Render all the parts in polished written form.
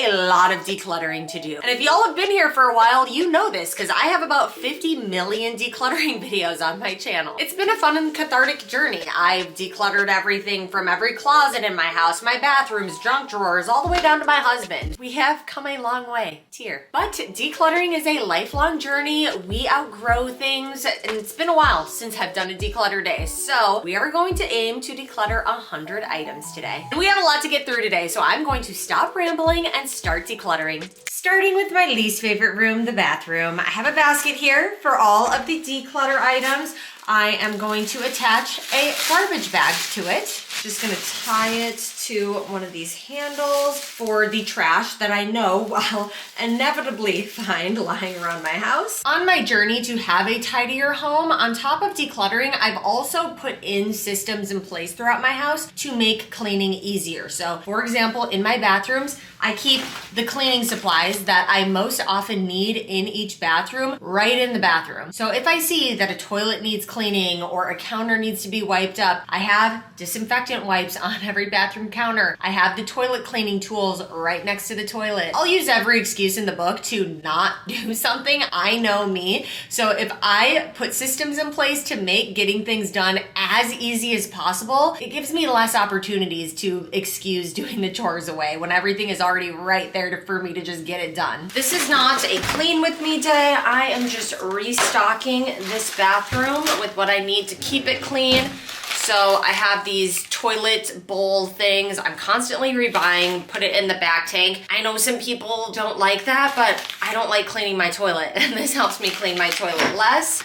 a lot of decluttering to do. And if y'all have been here for a while, you know this because I have about 50 million decluttering videos on my channel. It's been a fun and cathartic journey. I've decluttered everything from every closet in my house, my bathrooms, junk drawers, all the way down to my husband. We have come a long way. Tear. But decluttering is a lifelong journey. We outgrow things, and it's been a while since I've done a declutter day. So we are going to aim to declutter 100 items today. And we have a lot to get through today, so I'm going to stop rambling and start decluttering. Starting with my least favorite room, the bathroom. I have a basket here for all of the declutter items. I am going to attach a garbage bag to it. Just gonna tie it to one of these handles for the trash that I know I'll inevitably find lying around my house. On my journey to have a tidier home, on top of decluttering, I've also put in systems in place throughout my house to make cleaning easier. So for example, in my bathrooms, I keep the cleaning supplies that I most often need in each bathroom right in the bathroom. So if I see that a toilet needs cleaning or a counter needs to be wiped up, I have disinfectant wipes on every bathroom counter. I have the toilet cleaning tools right next to the toilet. I'll use every excuse in the book to not do something. I know me. So if I put systems in place to make getting things done as easy as possible, it gives me less opportunities to excuse doing the chores away when everything is already right there for me to just get it done. This is not a clean with me day. I am just restocking this bathroom with what I need to keep it clean. So I have these toilet bowl things. I'm constantly rebuying, put it in the back tank. I know some people don't like that, but I don't like cleaning my toilet, and this helps me clean my toilet less.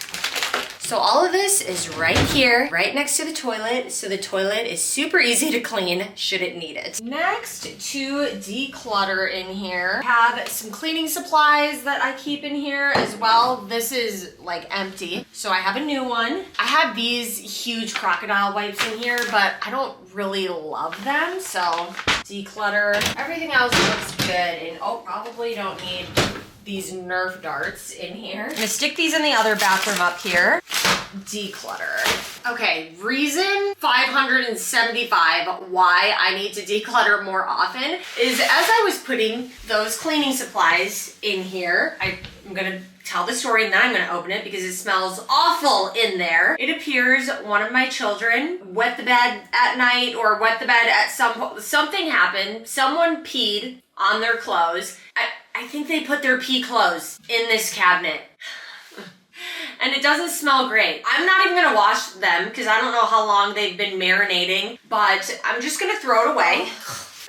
So all of this is right here, right next to the toilet. So the toilet is super easy to clean should it need it. Next to declutter in here, I have some cleaning supplies that I keep in here as well. This is like empty, so I have a new one. I have these huge crocodile wipes in here, but I don't really love them, so declutter. Everything else looks good, and oh, probably don't need these Nerf darts in here. I'm gonna stick these in the other bathroom up here. Declutter. Okay, reason 575 why I need to declutter more often is as I was putting those cleaning supplies in here, I'm gonna tell the story and then I'm gonna open it because it smells awful in there. It appears one of my children wet the bed at night or wet the bed at something happened. Someone peed on their clothes. I think they put their pee clothes in this cabinet. And it doesn't smell great. I'm not even gonna wash them because I don't know how long they've been marinating, but I'm just gonna throw it away.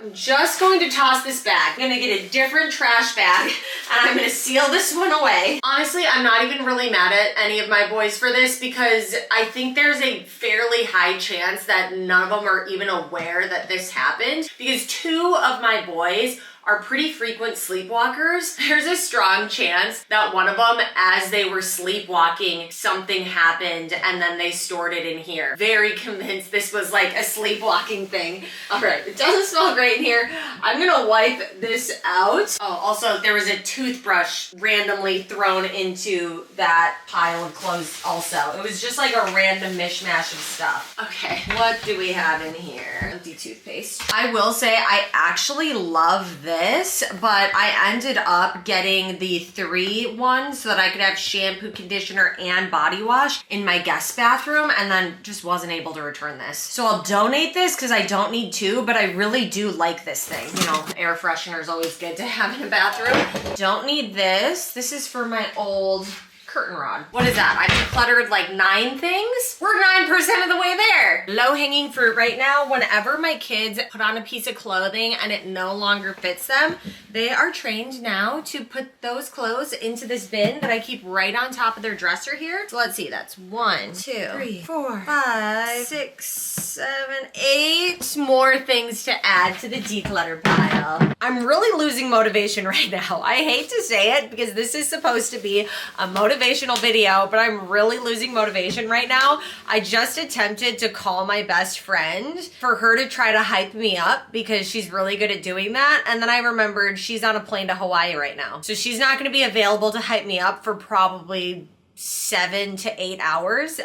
I'm just going to toss this bag. I'm gonna get a different trash bag and I'm gonna seal this one away. Honestly, I'm not even really mad at any of my boys for this because I think there's a fairly high chance that none of them are even aware that this happened because 2 of my boys are pretty frequent sleepwalkers. There's a strong chance that one of them, as they were sleepwalking, something happened and then they stored it in here. Very convinced this was like a sleepwalking thing. All right, it doesn't smell great in here. I'm gonna wipe this out. Oh, also there was a toothbrush randomly thrown into that pile of clothes also. It was just like a random mishmash of stuff. Okay, what do we have in here? Empty toothpaste. I will say I actually love this, but I ended up getting the 3 ones so that I could have shampoo, conditioner, and body wash in my guest bathroom, and then just wasn't able to return this. So I'll donate this because I don't need 2, but I really do like this thing. You know, air freshener is always good to have in a bathroom. Don't need this. This is for my old curtain rod. What is that? I decluttered like 9 things? We're 9% of the way there. Low hanging fruit right now. Whenever my kids put on a piece of clothing and it no longer fits them, they are trained now to put those clothes into this bin that I keep right on top of their dresser here. So let's see, that's 1, 2, 3, 4, 5, 6, 7, 8 more things to add to the declutter pile. I'm really losing motivation right now. I hate to say it because this is supposed to be a motivational video, but I'm really losing motivation right now. I just attempted to call my best friend for her to try to hype me up because she's really good at doing that. And then I remembered she's on a plane to Hawaii right now. So she's not gonna be available to hype me up for probably 7 to 8 hours.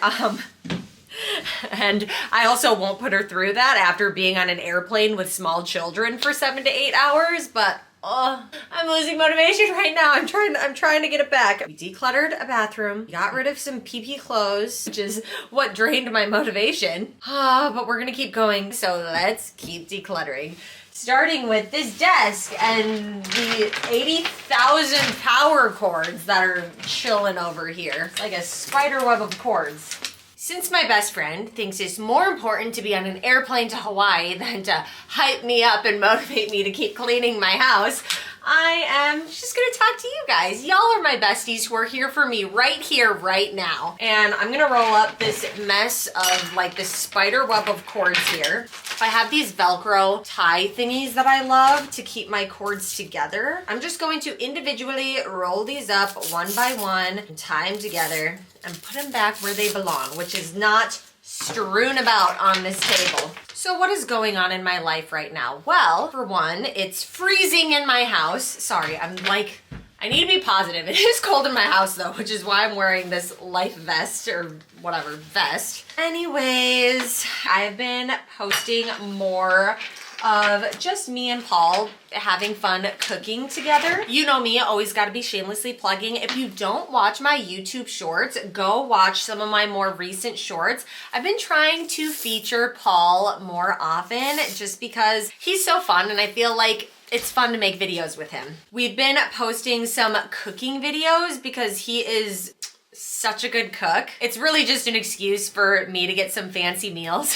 And I also won't put her through that after being on an airplane with small children for 7 to 8 hours, but Oh, I'm losing motivation right now. I'm trying to get it back. We decluttered a bathroom, got rid of some pee clothes, which is what drained my motivation. But we're gonna keep going, so let's keep decluttering. Starting with this desk and the 80,000 power cords that are chilling over here. It's like a spider web of cords. Since my best friend thinks it's more important to be on an airplane to Hawaii than to hype me up and motivate me to keep cleaning my house, I am just gonna talk to you guys. Y'all are my besties who are here for me right here, right now. And I'm gonna roll up this mess of like this spider web of cords here. I have these Velcro tie thingies that I love to keep my cords together. I'm just going to individually roll these up one by one and tie them together and put them back where they belong, which is not strewn about on this table. So what is going on in my life right now? Well, for one, it's freezing in my house. Sorry, I need to be positive. It is cold in my house though, which is why I'm wearing this life vest or whatever vest. Anyways, I've been posting more of just me and Paul having fun cooking together. You know me, always gotta be shamelessly plugging. If you don't watch my YouTube shorts, go watch some of my more recent shorts. I've been trying to feature Paul more often just because he's so fun and I feel like it's fun to make videos with him. We've been posting some cooking videos because he is such a good cook. It's really just an excuse for me to get some fancy meals.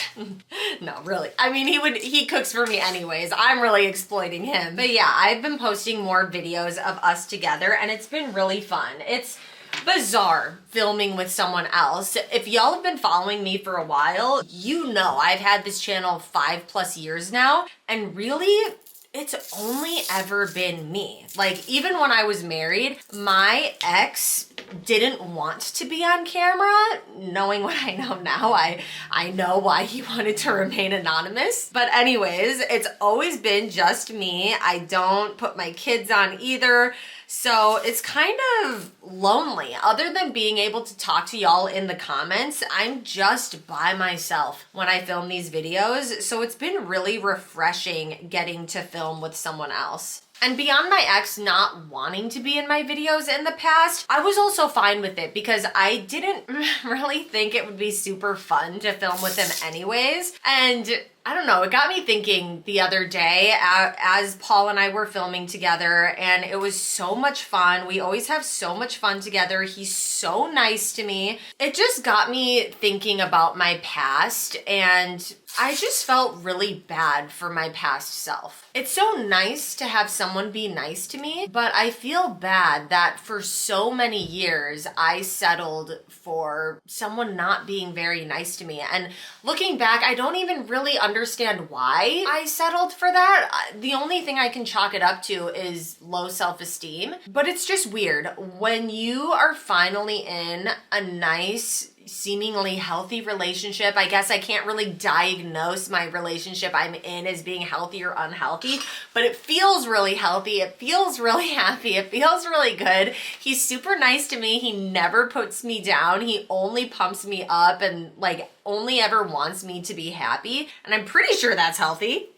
No, really. I mean, he cooks for me anyways. I'm really exploiting him. But yeah, I've been posting more videos of us together and it's been really fun. It's bizarre filming with someone else. If y'all have been following me for a while, you know I've had this channel 5+ years now, and really, it's only ever been me. Like, even when I was married, my ex didn't want to be on camera. Knowing what I know now, I know why he wanted to remain anonymous. But anyways, it's always been just me. I don't put my kids on either. So it's kind of lonely. Other than being able to talk to y'all in the comments, I'm just by myself when I film these videos. So it's been really refreshing getting to film with someone else. And beyond my ex not wanting to be in my videos in the past, I was also fine with it because I didn't really think it would be super fun to film with him anyways. And I don't know, it got me thinking the other day as Paul and I were filming together, and it was so much fun. We always have so much fun together. He's so nice to me. It just got me thinking about my past, and I just felt really bad for my past self. It's so nice to have someone be nice to me, but I feel bad that for so many years I settled for someone not being very nice to me. And looking back, I don't even really understand why I settled for that. The only thing I can chalk it up to is low self-esteem. But it's just weird when you are finally in a nice, seemingly healthy relationship. I guess I can't really diagnose my relationship I'm in as being healthy or unhealthy, but it feels really healthy. It feels really happy. It feels really good. He's super nice to me. He never puts me down. He only pumps me up and like only ever wants me to be happy. And I'm pretty sure that's healthy.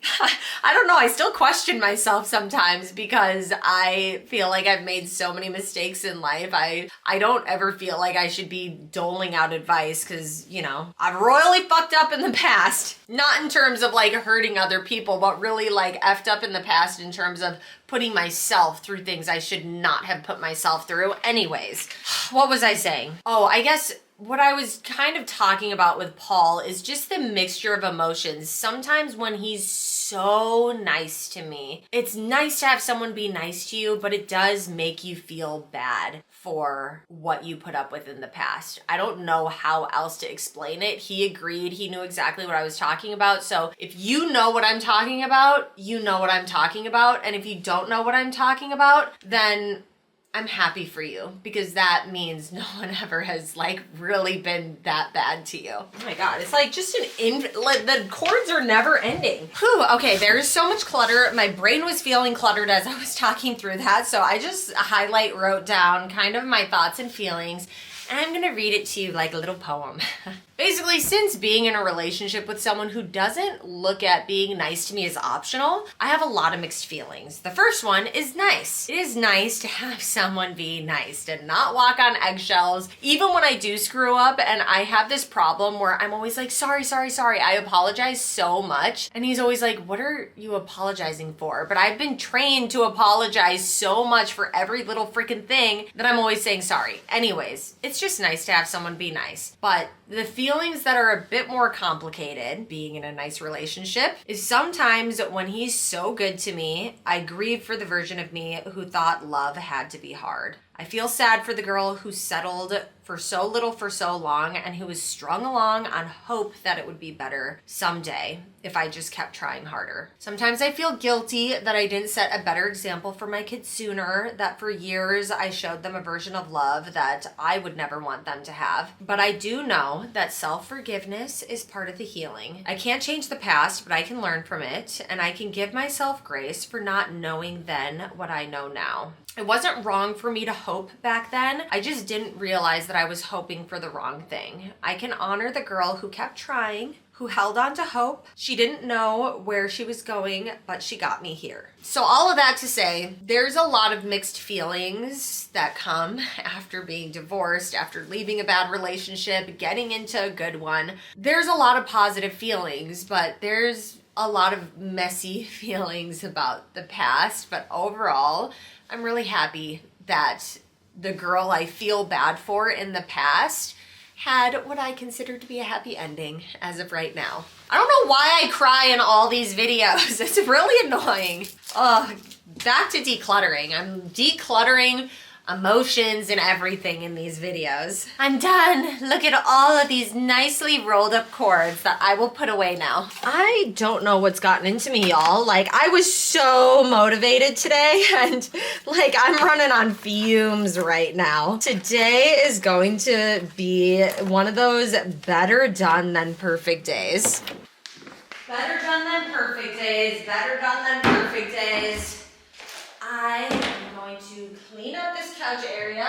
I don't know. I still question myself sometimes because I feel like I've made so many mistakes in life. I don't ever feel like I should be doling out advice because, you know, I've royally fucked up in the past. Not in terms of like hurting other people, but really like effed up in the past in terms of putting myself through things I should not have put myself through. Anyways, what was I saying? Oh, I guess what I was kind of talking about with Paul is just the mixture of emotions. Sometimes when he's so nice to me, it's nice to have someone be nice to you, but it does make you feel bad for what you put up with in the past. I don't know how else to explain it. He agreed. He knew exactly what I was talking about. So if you know what I'm talking about, you know what I'm talking about. And if you don't know what I'm talking about, then I'm happy for you because that means no one ever has like really been that bad to you. Oh my God, it's like just like the cords are never ending. Whew, okay, there's so much clutter. My brain was feeling cluttered as I was talking through that. So I just wrote down kind of my thoughts and feelings. and I'm gonna read it to you like a little poem. Basically, since being in a relationship with someone who doesn't look at being nice to me as optional, I have a lot of mixed feelings. The first one is nice. It is nice to have someone be nice, to not walk on eggshells. Even when I do screw up and I have this problem where I'm always like, sorry, sorry, sorry. I apologize so much. And he's always like, what are you apologizing for? But I've been trained to apologize so much for every little freaking thing that I'm always saying sorry. Anyways, it's just nice to have someone be nice. But the feelings that are a bit more complicated, being in a nice relationship, is sometimes when he's so good to me, I grieve for the version of me who thought love had to be hard. I feel sad for the girl who settled for so little for so long and who was strung along on hope that it would be better someday if I just kept trying harder. Sometimes I feel guilty that I didn't set a better example for my kids sooner, that for years I showed them a version of love that I would never want them to have. But I do know that self-forgiveness is part of the healing. I can't change the past, but I can learn from it, and I can give myself grace for not knowing then what I know now. It wasn't wrong for me to hope back then. I just didn't realize that I was hoping for the wrong thing. I can honor the girl who kept trying, who held on to hope. She didn't know where she was going, but she got me here. So all of that to say, there's a lot of mixed feelings that come after being divorced, after leaving a bad relationship, getting into a good one. There's a lot of positive feelings, but there's a lot of messy feelings about the past. But overall, I'm really happy that the girl I feel bad for in the past had what I consider to be a happy ending as of right now. I don't know why I cry in all these videos. It's really annoying. Back to decluttering. I'm decluttering emotions and everything in these videos. I'm done. Look at all of these nicely rolled up cords that I will put away now. I don't know what's gotten into me, y'all. Like, I was so motivated today and like I'm running on fumes right now. Today is going to be one of those better done than perfect days. Better done than perfect days. Better done than perfect days. I am going to clean up this couch area.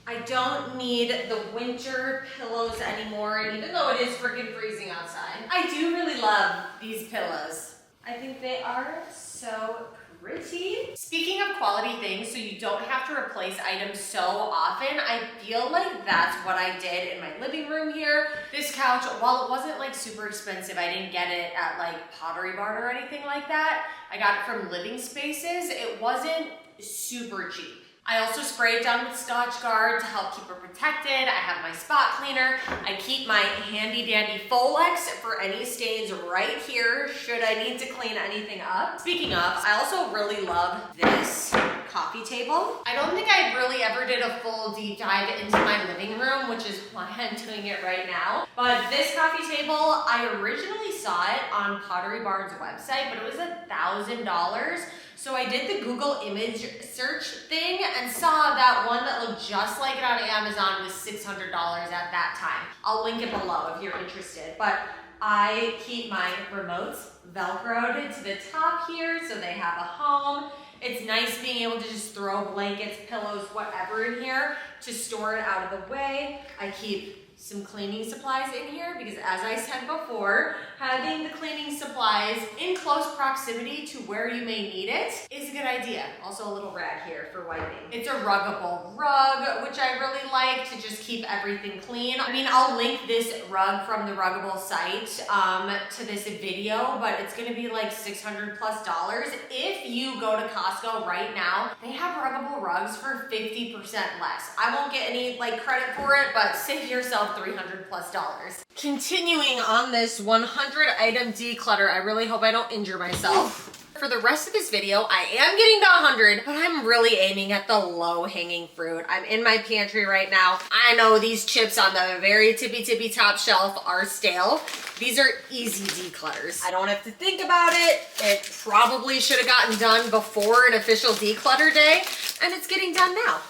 I don't need the winter pillows anymore, even though it is freaking freezing outside. I do really love these pillows. I think they are so pretty. Speaking of quality things, so you don't have to replace items so often, I feel like that's what I did in my living room here. This couch, while it wasn't like super expensive, I didn't get it at like Pottery Barn or anything like that. I got it from Living Spaces. It wasn't super cheap. I also spray it down with Scotch Guard to help keep it protected. I have my spot cleaner. I keep my handy dandy Folex for any stains right here should I need to clean anything up. Speaking of, I also really love this coffee table. I don't think I really ever did a full deep dive into my living room, which is why I'm doing it right now. But this coffee table, I originally saw it on Pottery Barn's website, but it was $1,000. So I did the Google image search thing and saw that one that looked just like it on Amazon was $600 at that time. I'll link it below if you're interested. But I keep my remotes Velcroed to the top here so they have a home. It's nice being able to just throw blankets, pillows, whatever in here to store it out of the way. I keep some cleaning supplies in here because, as I said before, having the cleaning supplies in close proximity to where you may need it is a good idea. Also a little rag here for wiping. It's a ruggable rug, which I really like to just keep everything clean. I mean, I'll link this rug from the Ruggable site to this video, but it's gonna be like $600+ plus. If you go to Costco right now, they have ruggable rugs for 50% less. I won't get any like credit for it, but save yourself $300+ plus. Continuing on this 100 item declutter, I really hope I don't injure myself. For the rest of this video, I am getting to 100, but I'm really aiming at the low-hanging fruit. I'm in my pantry right now. I know these chips on the very tippy top shelf are stale. These are easy declutters. I don't have to think about it. It probably should have gotten done before an official declutter day, and it's getting done now.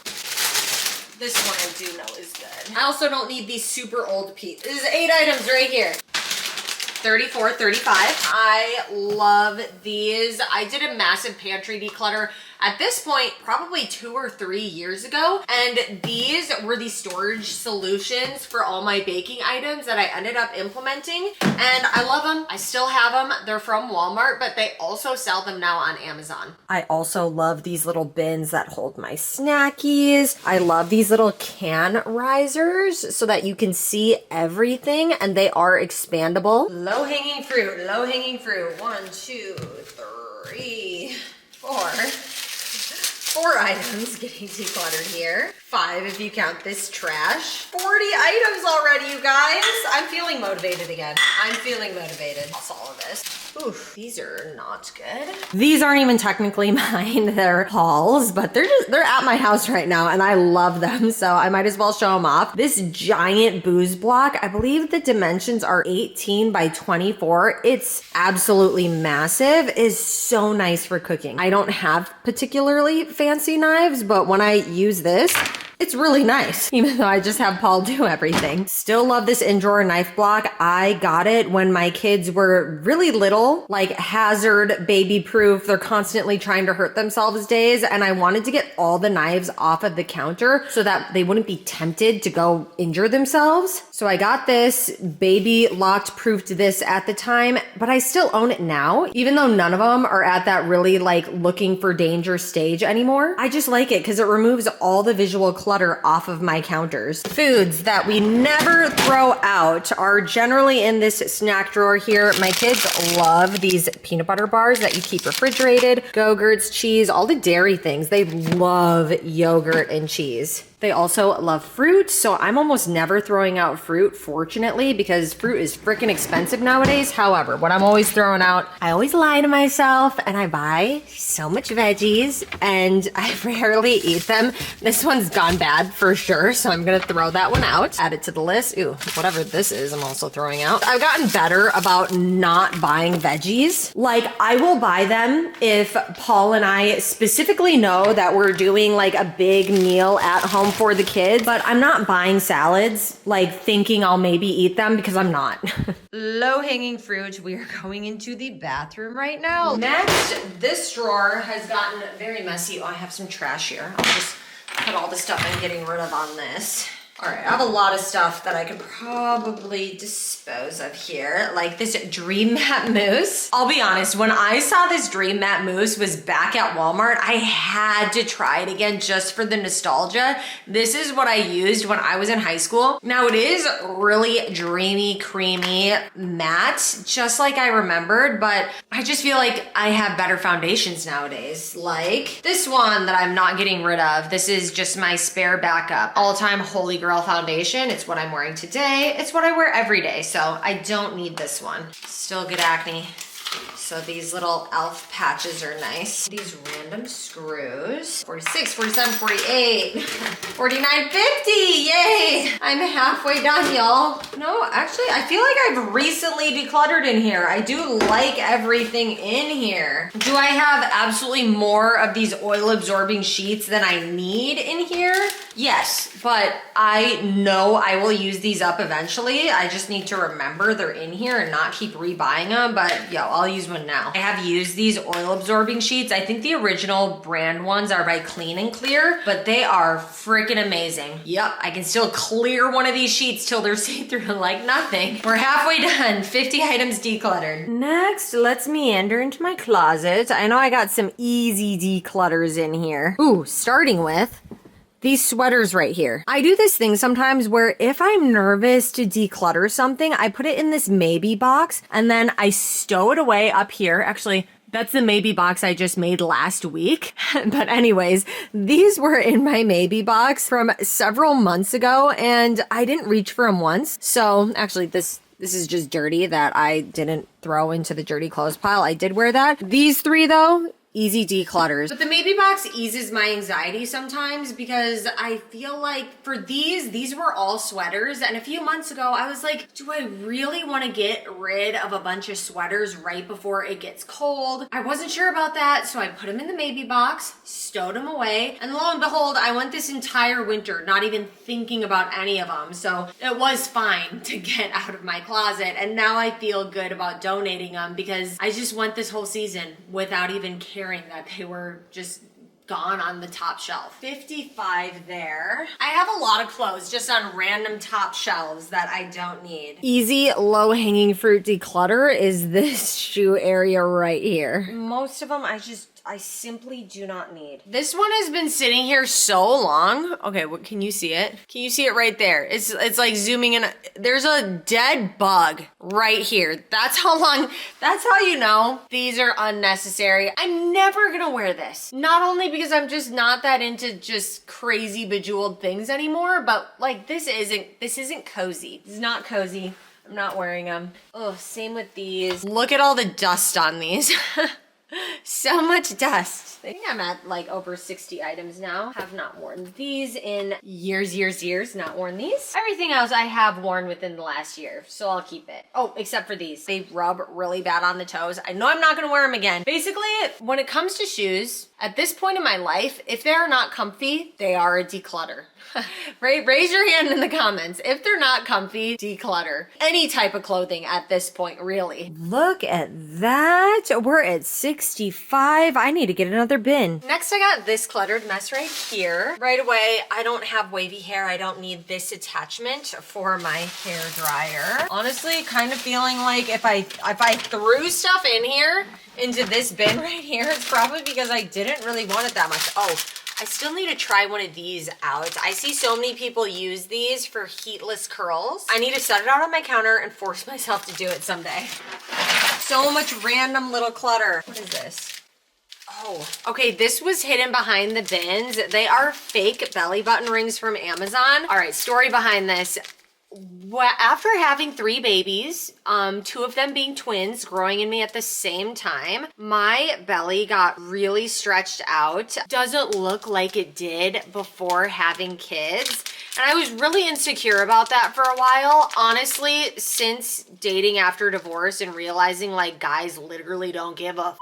This one I do know is good. I also don't need these super old pieces. This is 8 items right here. 34, 35. I love these. I did a massive pantry declutter at this point, probably 2 or 3 years ago. And these were the storage solutions for all my baking items that I ended up implementing. And I love them. I still have them. They're from Walmart, but they also sell them now on Amazon. I also love these little bins that hold my snackies. I love these little can risers so that you can see everything, and they are expandable. Low-hanging fruit, low-hanging fruit. 1, 2, 3, 4. 4 items getting decluttered here. 5 if you count this trash. 40 items already, you guys. I'm feeling motivated again. I'm feeling motivated. That's all of this. Oof, these are not good. These aren't even technically mine. They're hauls, but they're at my house right now and I love them, so I might as well show them off. This giant booze block, I believe the dimensions are 18 by 24. It's absolutely massive. It is so nice for cooking. I don't have particularly fancy knives, but when I use this, it's really nice, even though I just have Paul do everything. Still love this in-drawer knife block. I got it when my kids were really little, like hazard, baby-proof, they're constantly trying to hurt themselves days, and I wanted to get all the knives off of the counter so that they wouldn't be tempted to go injure themselves. So I got this, baby locked proofed this at the time, but I still own it now, even though none of them are at that really like looking for danger stage anymore. I just like it because it removes all the visual clutter off of my counters. Foods that we never throw out are generally in this snack drawer here. My kids love these peanut butter bars that you keep refrigerated, Go-Gurts, cheese, all the dairy things. They love yogurt and cheese. They also love fruit, so I'm almost never throwing out fruit, fortunately, because fruit is freaking expensive nowadays. However, what I'm always throwing out, I always lie to myself and I buy so much veggies and I rarely eat them. This one's gone bad for sure, so I'm gonna throw that one out. Add it to the list. Ooh, whatever this is, I'm also throwing out. I've gotten better about not buying veggies. Like, I will buy them if Paul and I specifically know that we're doing like a big meal at home for the kids, but I'm not buying salads like thinking I'll maybe eat them because I'm not. Low-hanging fruit. We are going into the bathroom right now. Next, this drawer has gotten very messy. Oh, I have some trash here. I'll just put all the stuff I'm getting rit of on this. All right, I have a lot of stuff that I could probably dispose of here, like this Dream Mat Mousse. I'll be honest, when I saw this Dream Mat Mousse was back at Walmart, I had to try it again just for the nostalgia. This is what I used when I was in high school. Now it is really dreamy, creamy matte, just like I remembered, but I just feel like I have better foundations nowadays. Like this one that I'm not getting rid of. This is just my spare backup. All-time Holy Grail foundation. It's what I'm wearing today. It's what I wear every day, so I don't need this one. Still good acne. So these little e.l.f. patches are nice. These random screws. 46, 47, 48, 49, 50. Yay! I'm halfway done, y'all. No, actually, I feel like I've recently decluttered in here. I do like everything in here. Do I have absolutely more of these oil-absorbing sheets than I need in here? Yes, but I know I will use these up eventually. I just need to remember they're in here and not keep rebuying them, but yo, I'll use one now. I have used these oil absorbing sheets. I think the original brand ones are by Clean and Clear, but they are freaking amazing. Yep, I can still clear one of these sheets till they're see-through like nothing. We're halfway done, 50 items decluttered. Next, let's meander into my closet. I know I got some easy declutters in here. Ooh, starting with these sweaters right here. I do this thing sometimes where if I'm nervous to declutter something, I put it in this maybe box and then I stow it away up here. Actually, that's the maybe box I just made last week. But anyways, these were in my maybe box from several months ago and I didn't reach for them once. So actually this is just dirty that I didn't throw into the dirty clothes pile. I did wear that. These three though, easy declutters. But the maybe box eases my anxiety sometimes because I feel like for these were all sweaters. And a few months ago, I was like, do I really want to get rid of a bunch of sweaters right before it gets cold? I wasn't sure about that. So I put them in the maybe box, stowed them away. And lo and behold, I went this entire winter, not even thinking about any of them. So it was fine to get out of my closet. And now I feel good about donating them because I just went this whole season without even caring that they were just gone on the top shelf. 55 there. I have a lot of clothes just on random top shelves that I don't need. Easy low-hanging fruit declutter is this shoe area right here. Most of them I simply do not need. This one has been sitting here so long. Okay, what, can you see it? Can you see it right there? It's like zooming in. There's a dead bug right here. That's how you know these are unnecessary. I'm never gonna wear this. Not only because I'm just not that into just crazy bejeweled things anymore, but like this isn't cozy. It's not cozy. I'm not wearing them. Oh, same with these. Look at all the dust on these. So much dust. I think I'm at like over 60 items now. Have not worn these in years, not worn these. Everything else I have worn within the last year, so I'll keep it. Oh, except for these. They rub really bad on the toes. I know I'm not gonna wear them again. Basically, when it comes to shoes, at this point in my life, if they're not comfy, they are a declutter. Right? Raise your hand in the comments. If they're not comfy, declutter. Any type of clothing at this point, really. Look at that. We're at 65. I need to get another bin. Next, I got this cluttered mess right here. Right away, I don't have wavy hair. I don't need this attachment for my hair dryer. Honestly, kind of feeling like if I threw stuff in here, into this bin right here, it's probably because I didn't really want it that much. Oh, I still need to try one of these out. I see so many people use these for heatless curls. I need to set it out on my counter and force myself to do it someday. So much random little clutter. What is this? Oh, okay, this was hidden behind the bins. They are fake belly button rings from Amazon. All right, story behind this. After having 3 babies, 2 of them being twins, growing in me at the same time, my belly got really stretched out. Doesn't look like it did before having kids. And I was really insecure about that for a while. Honestly, since dating after divorce and realizing like guys literally don't give a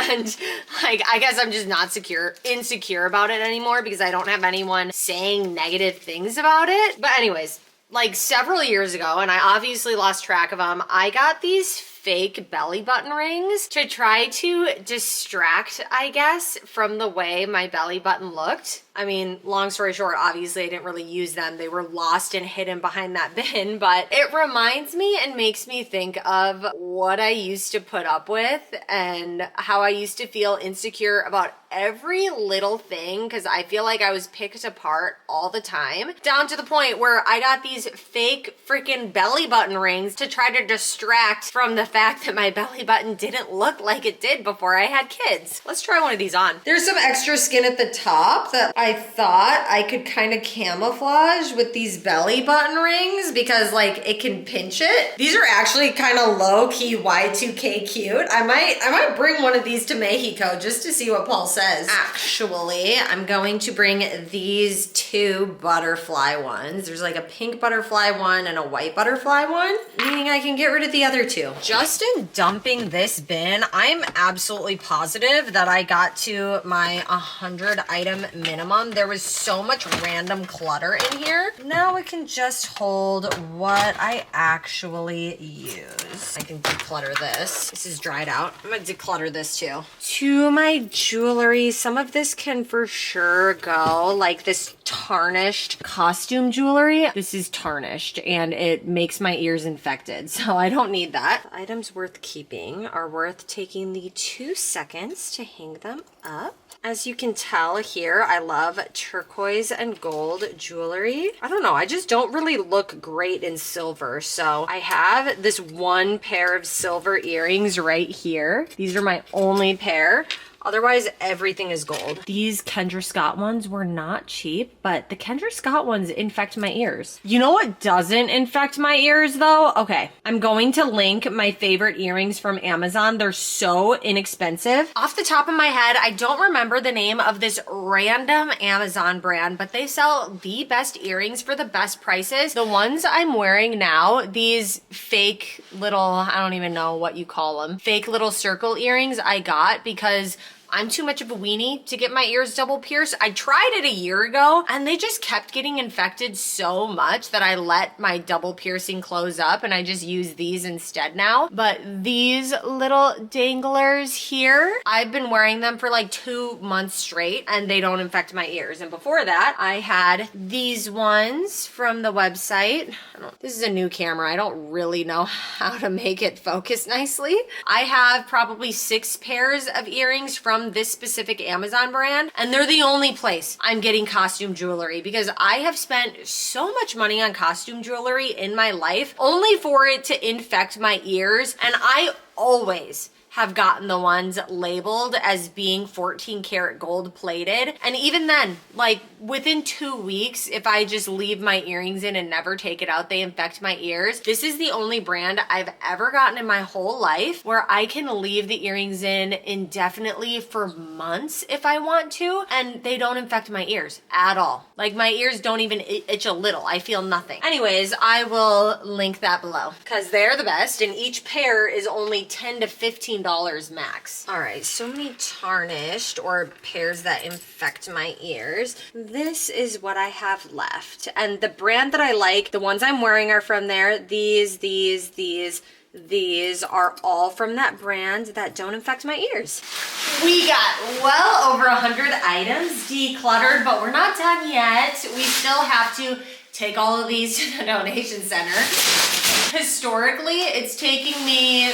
and like, I guess I'm just not insecure about it anymore because I don't have anyone saying negative things about it. But anyways, like several years ago, and I obviously lost track of them, I got these fake belly button rings to try to distract, I guess, from the way my belly button looked. I mean, long story short, obviously I didn't really use them. They were lost and hidden behind that bin, but it reminds me and makes me think of what I used to put up with and how I used to feel insecure about every little thing because I feel like I was picked apart all the time, down to the point where I got these fake freaking belly button rings to try to distract from the fact that my belly button didn't look like it did before I had kids. Let's try one of these on. There's some extra skin at the top that I thought I could kind of camouflage with these belly button rings because like it can pinch it. These are actually kind of low-key Y2K cute. I might bring one of these to Mexico just to see what Paul says. Actually, I'm going to bring these 2 butterfly ones. There's like a pink butterfly one and a white butterfly one, meaning I can get rid of the other 2. Just in dumping this bin, I'm absolutely positive that I got to my 100 item minimum. There was so much random clutter in here. Now it can just hold what I actually use. I can declutter this. This is dried out. I'm gonna declutter this too. To my jewelry, some of this can for sure go, like this tarnished costume jewelry. This is tarnished and it makes my ears infected, so I don't need that. Items worth keeping are worth taking the 2 seconds to hang them up. As you can tell here, I love turquoise and gold jewelry. I don't know, I just don't really look great in silver. So I have this 1 pair of silver earrings right here. These are my only pair. Otherwise, everything is gold. These Kendra Scott ones were not cheap, but the Kendra Scott ones infect my ears. You know what doesn't infect my ears though? Okay, I'm going to link my favorite earrings from Amazon. They're so inexpensive. Off the top of my head, I don't remember the name of this random Amazon brand, but they sell the best earrings for the best prices. The ones I'm wearing now, these fake little, I don't even know what you call them, fake little circle earrings I got because I'm too much of a weenie to get my ears double pierced. I tried it a year ago and they just kept getting infected so much that I let my double piercing close up and I just use these instead now. But these little danglers here, I've been wearing them for like 2 months straight and they don't infect my ears. And before that, I had these ones from the website. This is a new camera. I don't really know how to make it focus nicely. I have probably 6 pairs of earrings from this specific Amazon brand, and they're the only place I'm getting costume jewelry because I have spent so much money on costume jewelry in my life only for it to infect my ears, and I always have gotten the ones labeled as being 14 karat gold plated. And even then, like within 2 weeks, if I just leave my earrings in and never take it out, they infect my ears. This is the only brand I've ever gotten in my whole life where I can leave the earrings in indefinitely for months if I want to, and they don't infect my ears at all. Like my ears don't even itch a little. I feel nothing. Anyways, I will link that below because they're the best, and each pair is only $10 to $15 max. All right, so many tarnished or pairs that infect my ears. This is what I have left. And the brand that I like, the ones I'm wearing are from there. These are all from that brand that don't infect my ears. We got well over 100 items decluttered, but we're not done yet. We still have to take all of these to the donation center. Historically, it's taking me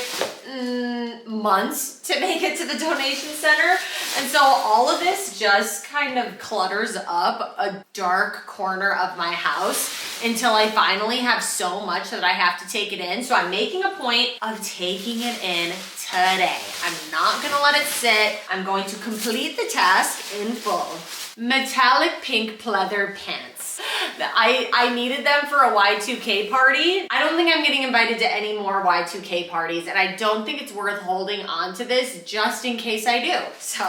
months to make it to the donation center. And so all of this just kind of clutters up a dark corner of my house until I finally have so much that I have to take it in. So I'm making a point of taking it in today. I'm not gonna let it sit. I'm going to complete the task in full. Metallic pink pleather pants. I needed them for a Y2K party. I don't think I'm getting invited to any more Y2K parties, and I don't think it's worth holding on to this just in case I do. So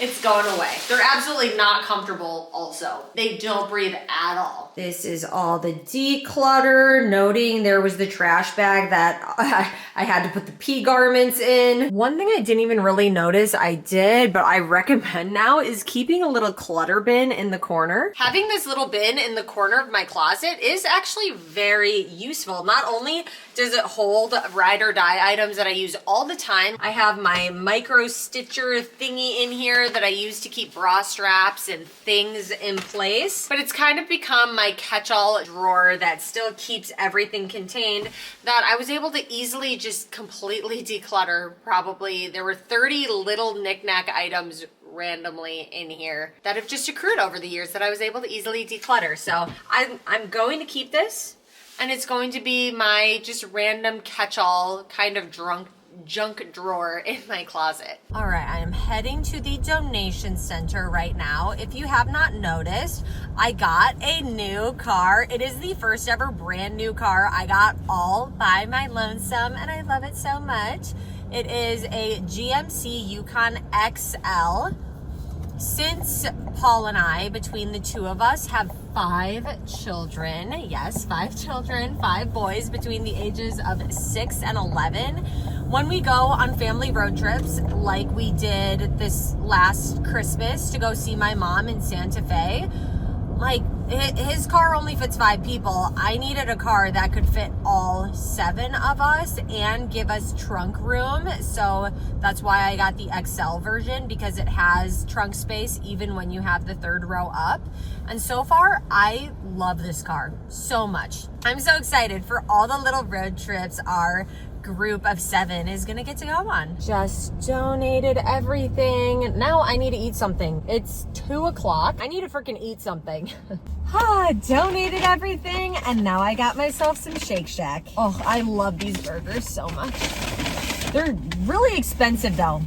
it's going away. They're absolutely not comfortable also. They don't breathe at all. This is all the declutter, noting there was the trash bag that I had to put the pee garments in. One thing I didn't even really notice I did, but I recommend now, is keeping a little clutter bin in the corner. Having this little bin in the corner of my closet is actually very useful. Not only does it hold ride or die items that I use all the time, I have my micro stitcher thingy in here that I use to keep bra straps and things in place, but it's kind of become my catch-all drawer that still keeps everything contained, that I was able to easily just completely declutter. Probably there were 30 little knickknack items randomly in here that have just accrued over the years that I was able to easily declutter. So I'm going to keep this, and it's going to be my just random catch-all kind of junk drawer in my closet. All right, I am heading to the donation center right now. If you have not noticed, I got a new car. It is the first ever brand new car I got all by my lonesome, and I love it so much. It is a GMC Yukon XL. Since Paul and I, between the two of us, have 5 children, yes, 5 children, 5 boys between the ages of 6 and 11. When we go on family road trips, like we did this last Christmas to go see my mom in Santa Fe, like his car only fits 5 people. I needed a car that could fit all 7 of us and give us trunk room. So that's why I got the XL version, because it has trunk space even when you have the 3rd row up. And so far, I love this car so much. I'm so excited for all the little road trips our group of 7 is gonna get to go on. Just donated everything. Now I need to eat something. It's 2 o'clock. I need to freaking eat something. Donated everything, and now I got myself some Shake Shack. Oh, I love these burgers so much. They're really expensive though,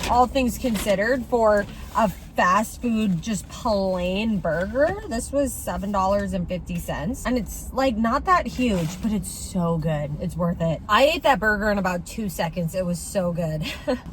all things considered, for a fast food, just plain burger. This was $7.50. And it's like not that huge, but it's so good. It's worth it. I ate that burger in about 2 seconds. It was so good.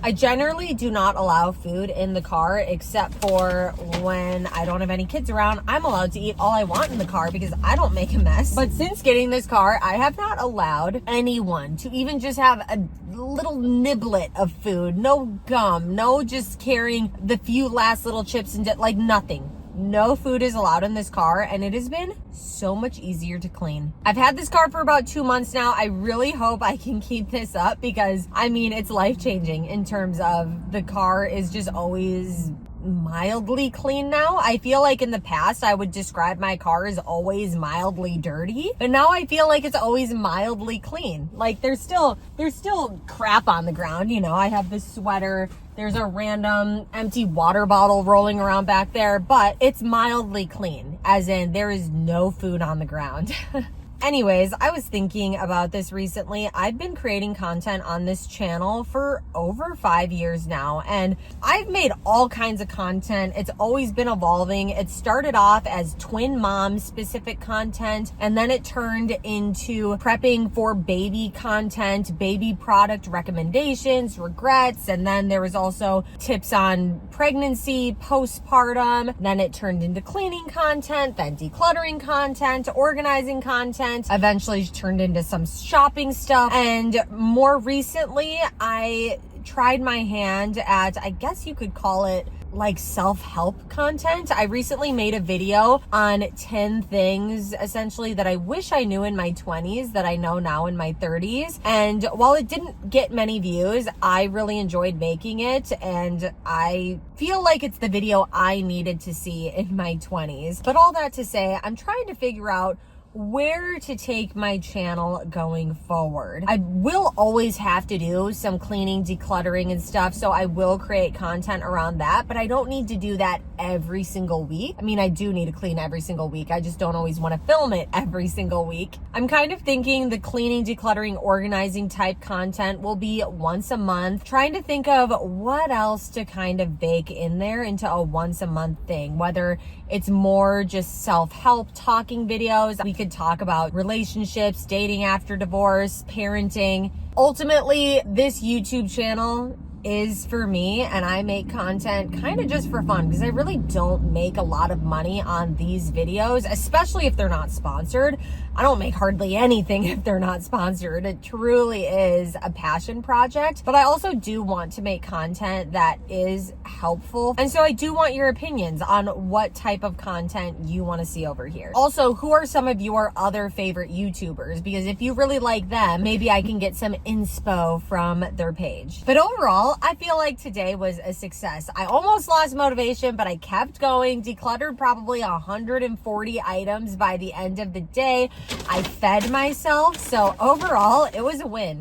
I generally do not allow food in the car except for when I don't have any kids around. I'm allowed to eat all I want in the car because I don't make a mess. But since getting this car, I have not allowed anyone to even just have a little niblet of food. No gum, no just carrying the few last little chips and like nothing. No food is allowed in this car, and it has been so much easier to clean. I've had this car for about 2 months now. I really hope I can keep this up because, I mean, it's life-changing in terms of the car is just always mildly clean now. I feel like in the past I would describe my car as always mildly dirty, but now I feel like it's always mildly clean. Like there's still crap on the ground, you know. I have this sweater, there's a random empty water bottle rolling around back there, but it's mildly clean, as in there is no food on the ground. Anyways, I was thinking about this recently. I've been creating content on this channel for over 5 years now, and I've made all kinds of content. It's always been evolving. It started off as twin mom specific content, and then it turned into prepping for baby content, baby product recommendations, regrets, and then there was also tips on pregnancy, postpartum. Then it turned into cleaning content, then decluttering content, organizing content, eventually turned into some shopping stuff. And more recently, I tried my hand at, I guess you could call it like self-help content. I recently made a video on 10 things essentially that I wish I knew in my 20s that I know now in my 30s. And while it didn't get many views, I really enjoyed making it, and I feel like it's the video I needed to see in my 20s. But all that to say, I'm trying to figure out where to take my channel going forward. I will always have to do some cleaning, decluttering and stuff, so I will create content around that, but I don't need to do that every single week. I mean, I do need to clean every single week. I just don't always want to film it every single week. I'm kind of thinking the cleaning, decluttering, organizing type content will be once a month, trying to think of what else to kind of bake in there into a once a month thing, whether it's more just self-help talking videos. We could talk about relationships, dating after divorce, parenting. Ultimately, this YouTube channel is for me, and I make content kind of just for fun because I really don't make a lot of money on these videos, especially if they're not sponsored. I don't make hardly anything if they're not sponsored. It truly is a passion project, but I also do want to make content that is helpful. And so I do want your opinions on what type of content you want to see over here. Also, who are some of your other favorite YouTubers? Because if you really like them, maybe I can get some inspo from their page. But overall, I feel like today was a success. I almost lost motivation, but I kept going, decluttered probably 140 items by the end of the day. I fed myself, so overall, it was a win.